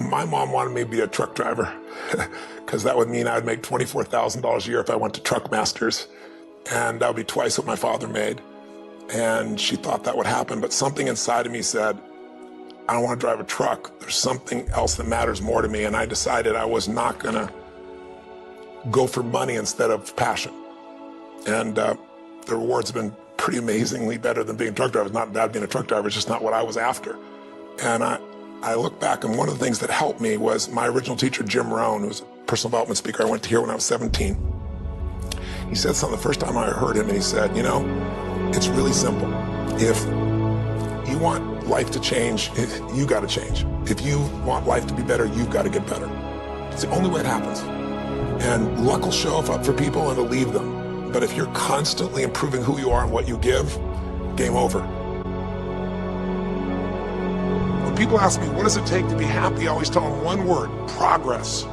My mom wanted me to be a truck driver because that would mean I'd make $24,000 a year if I went to Truck Masters, and that would be twice what my father made. And she thought that would happen, but something inside of me said, I don't want to drive a truck. There's something else that matters more to me, and I decided I was not gonna go for money instead of passion. And the rewards have been pretty amazingly better than being a truck driver. It's not bad being a truck driver, it's just not what I was after. And I look back, and one of the things that helped me was my original teacher, Jim Rohn, who was a personal development speaker I went to hear when I was 17. He said something the first time I heard him, and he said, you know, it's really simple. If you want life to change, you got to change. If you want life to be better, you've got to get better. It's the only way it happens. And luck will show up for people and it'll leave them. But if you're constantly improving who you are and what you give, game over. When people ask me, what does it take to be happy? I always tell them one word: progress.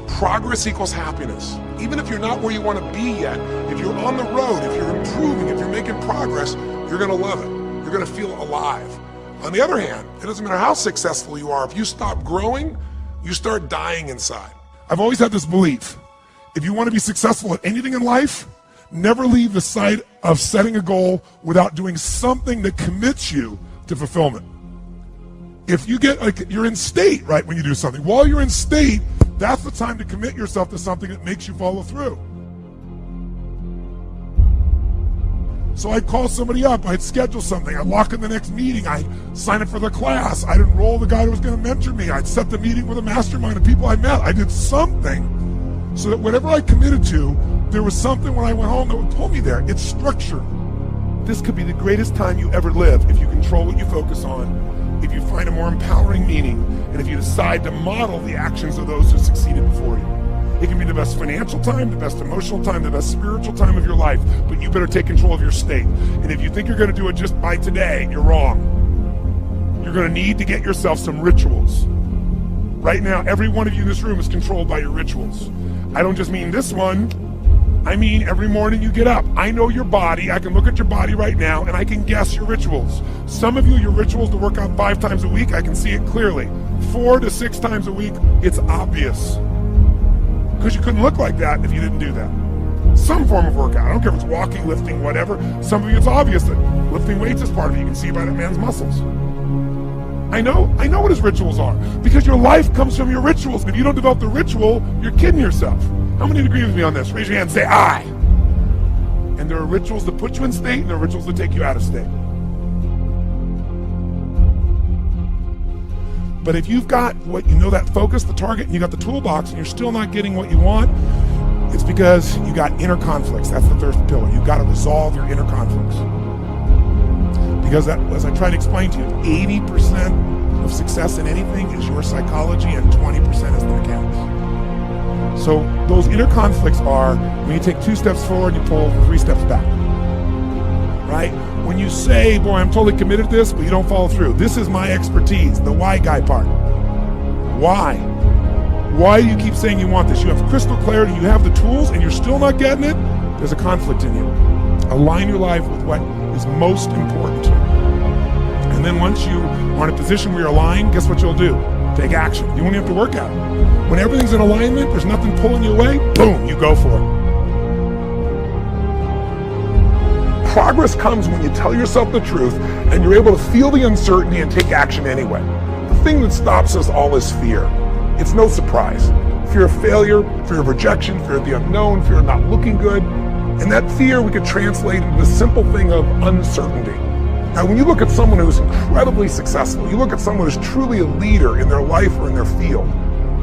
Progress equals happiness. Even if you're not where you want to be yet, if you're on the road, if you're improving, if you're making progress, you're going to love it. You're going to feel alive. On the other hand, it doesn't matter how successful you are. If you stop growing, you start dying inside. I've always had this belief: if you want to be successful at anything in life, never leave the sight of setting a goal without doing something that commits you to fulfillment. If you get, like, you're in state, right, when you do something. While you're in state, that's the time to commit yourself to something that makes you follow through. So I'd call somebody up, I'd schedule something, I'd lock in the next meeting, I'd sign up for the class, I'd enroll the guy who was going to mentor me, I'd set the meeting with a mastermind of people I met. I did something so that whatever I committed to, there was something when I went home that would pull me there. It's structure. This could be the greatest time you ever live if you control what you focus on, if you find a more empowering meaning, and if you decide to model the actions of those who succeeded before you. It can be the best financial time, the best emotional time, the best spiritual time of your life, but you better take control of your state. And if you think you're going to do it just by today, you're wrong. You're going to need to get yourself some rituals. Right now, every one of you in this room is controlled by your rituals. I don't just mean this one. I mean every morning you get up. I know your body. I can look at your body right now, and I can guess your rituals. Some of you, your rituals to work out 5 times a week, I can see it clearly. 4 to 6 times a week, it's obvious. Because you couldn't look like that if you didn't do that. Some form of workout. I don't care if it's walking, lifting, whatever. Some of you, it's obvious that lifting weights is part of it. You can see by that man's muscles. I know what his rituals are, because your life comes from your rituals. And if you don't develop the ritual, you're kidding yourself. How many agree with me on this? Raise your hand and say, I. And there are rituals that put you in state, and there are rituals that take you out of state. But if you've got what you know, that focus, the target, and you got the toolbox, and you're still not getting what you want, it's because you got inner conflicts. That's the third pillar. You've got to resolve your inner conflicts. Because that, as I tried to explain to you, 80% of success in anything is your psychology, and 20% is the mechanics. So those inner conflicts are when you take 2 steps forward, you pull 3 steps back. Right? When you say, boy, I'm totally committed to this, but you don't follow through. This is my expertise, the why guy part. Why? Why do you keep saying you want this? You have crystal clarity, you have the tools, and you're still not getting it? There's a conflict in you. Align your life with what is most important to you. And then once you are in a position where you're aligned, guess what you'll do? Take action. You won't have to work at it. When everything's in alignment, there's nothing pulling you away, boom, you go for it. Progress comes when you tell yourself the truth and you're able to feel the uncertainty and take action anyway. The thing that stops us all is fear. It's no surprise. Fear of failure, fear of rejection, fear of the unknown, fear of not looking good. And that fear we could translate into the simple thing of uncertainty. Now, when you look at someone who's incredibly successful, you look at someone who's truly a leader in their life or in their field,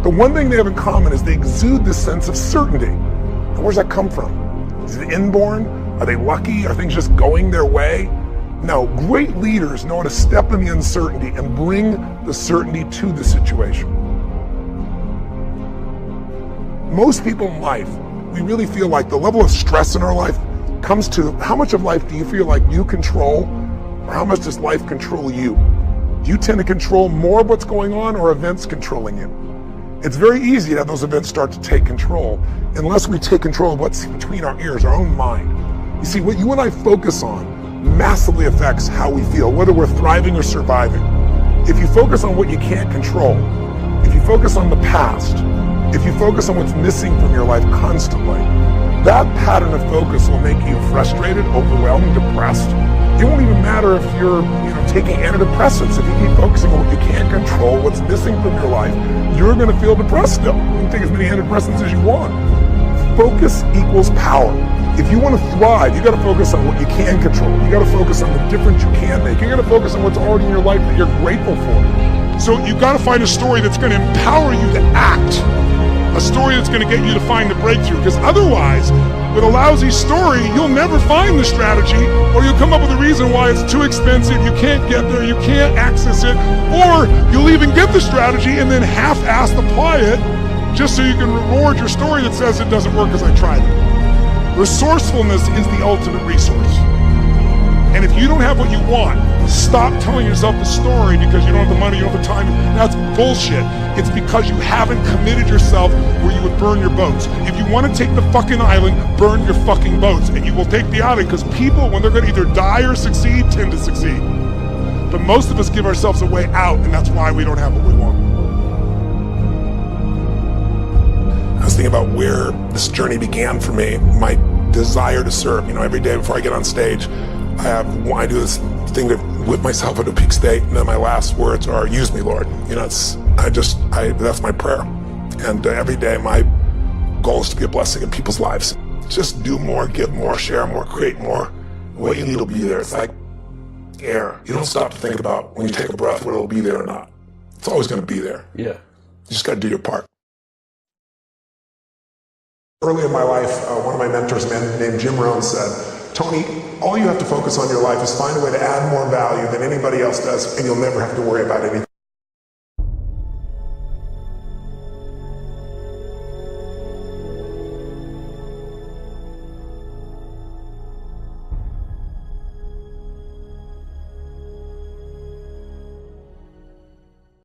the one thing they have in common is they exude this sense of certainty. Now, where's that come from? Is it inborn? Are they lucky? Are things just going their way? No, great leaders know how to step in the uncertainty and bring the certainty to the situation. Most people in life, we really feel like the level of stress in our life comes to how much of life do you feel like you control, or how much does life control you? Do you tend to control more of what's going on, or events controlling you? It's very easy to have those events start to take control unless we take control of what's between our ears, our own mind. You see, what you and I focus on massively affects how we feel, whether we're thriving or surviving. If you focus on what you can't control, if you focus on the past, if you focus on what's missing from your life constantly, that pattern of focus will make you frustrated, overwhelmed, depressed. It won't even matter if you're taking antidepressants. If you keep focusing on what you can't control, what's missing from your life, you're going to feel depressed still. You can take as many antidepressants as you want. Focus equals power. If you want to thrive, you got to focus on what you can control. You got to focus on the difference you can make. You got to focus on what's already in your life that you're grateful for. So you got to find a story that's going to empower you to act. A story that's going to get you to find the breakthrough, because otherwise, with a lousy story, you'll never find the strategy, or you'll come up with a reason why it's too expensive, you can't get there, you can't access it, or you'll even get the strategy and then half-assed apply it just so you can reward your story that says it doesn't work because I tried it. Resourcefulness is the ultimate resource. And if you don't have what you want, stop telling yourself the story because you don't have the money, you don't have the time. That's bullshit. It's because you haven't committed yourself where you would burn your boats. If you want to take the fucking island, burn your fucking boats, and you will take the island, because people, when they're going to either die or succeed, tend to succeed. But most of us give ourselves a way out, and that's why we don't have what we want. I was thinking about where this journey began for me, my desire to serve. Every day before I get on stage, I do this thing to whip myself into a peak state, and then my last words are, use me, Lord. That's my prayer. And every day my goal is to be a blessing in people's lives. Just do more, give more, share more, create more. What you need will be there. It's like air. You don't stop to think about when you take a breath whether it'll be there or not. It's always going to be there. Yeah. You just got to do your part. Early in my life, one of my mentors, a man named Jim Rohn, said, Tony, all you have to focus on in your life is find a way to add more value than anybody else does, and you'll never have to worry about anything.